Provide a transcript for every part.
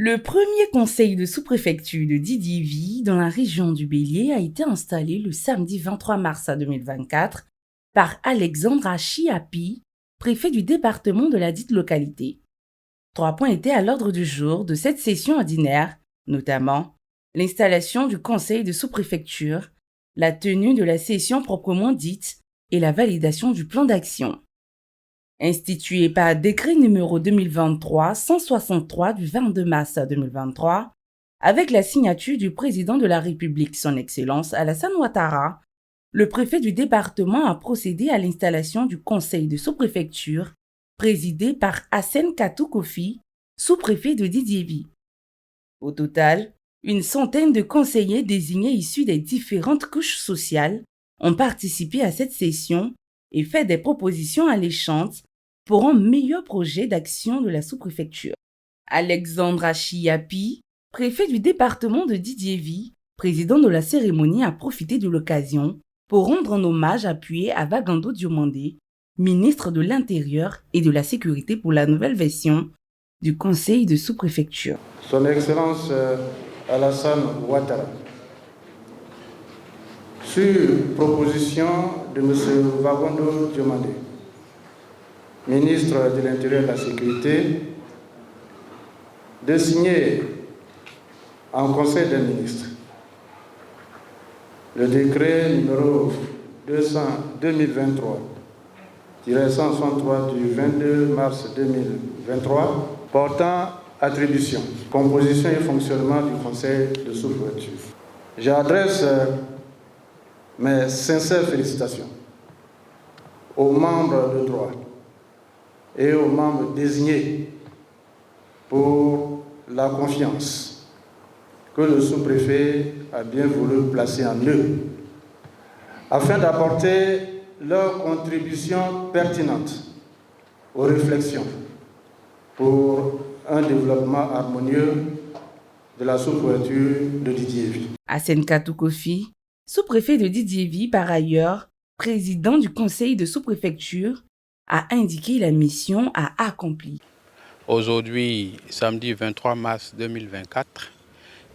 Le premier conseil de sous-préfecture de Didiévi dans la région du Bélier a été installé le samedi 23 mars 2024 par Alexandre Achiapi, préfet du département de la dite localité. 3 points étaient à l'ordre du jour de cette session ordinaire, notamment l'installation du conseil de sous-préfecture, la tenue de la session proprement dite et la validation du plan d'action. Institué par décret numéro 2023-163 du 22 mars 2023, avec la signature du président de la République, son Excellence Alassane Ouattara, le préfet du département a procédé à l'installation du conseil de sous-préfecture, présidé par Hassen Katou Kofi, sous-préfet de Didiévi. Au total, une centaine de conseillers désignés issus des différentes couches sociales ont participé à cette session et fait des propositions alléchantes pour un meilleur projet d'action de la sous-préfecture. Alexandre Achiapi, préfet du département de Didiévi, président de la cérémonie, a profité de l'occasion pour rendre un hommage appuyé à Vagando Diomandé, ministre de l'Intérieur et de la Sécurité pour la nouvelle version du conseil de sous-préfecture. Son Excellence Alassane Ouattara, sur proposition de M. Vagando Diomandé, ministre de l'Intérieur et de la Sécurité, de signer en Conseil des ministres le décret numéro 2023-163 du 22 mars 2023 portant attribution, composition et fonctionnement du Conseil de sous-préfecture. J'adresse mes sincères félicitations aux membres de droit et aux membres désignés pour la confiance que le sous-préfet a bien voulu placer en eux, afin d'apporter leur contribution pertinente aux réflexions pour un développement harmonieux de la sous-préfecture de Didiévi. Hassen Katou Kofi, sous-préfet de Didiévi, par ailleurs, président du conseil de sous-préfecture, a indiqué la mission à accomplir. Aujourd'hui, samedi 23 mars 2024,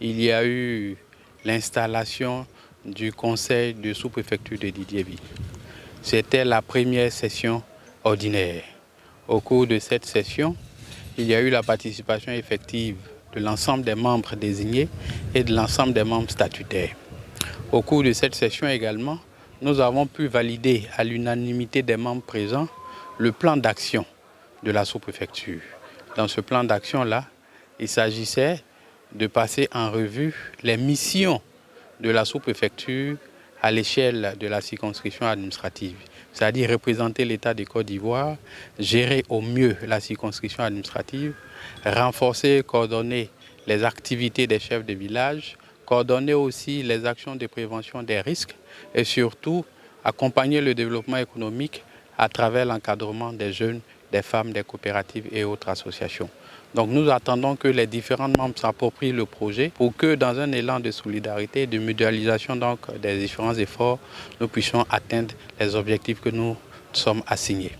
il y a eu l'installation du conseil de sous-préfecture de Didiévi. C'était la première session ordinaire. Au cours de cette session, il y a eu la participation effective de l'ensemble des membres désignés et de l'ensemble des membres statutaires. Au cours de cette session également, nous avons pu valider à l'unanimité des membres présents le plan d'action de la sous-préfecture. Dans ce plan d'action-là, il s'agissait de passer en revue les missions de la sous-préfecture à l'échelle de la circonscription administrative, c'est-à-dire représenter l'État de Côte d'Ivoire, gérer au mieux la circonscription administrative, renforcer et coordonner les activités des chefs de village, coordonner aussi les actions de prévention des risques et surtout accompagner le développement économique à travers l'encadrement des jeunes, des femmes, des coopératives et autres associations. Donc nous attendons que les différents membres s'approprient le projet pour que dans un élan de solidarité et de mutualisation donc, des différents efforts, nous puissions atteindre les objectifs que nous sommes assignés.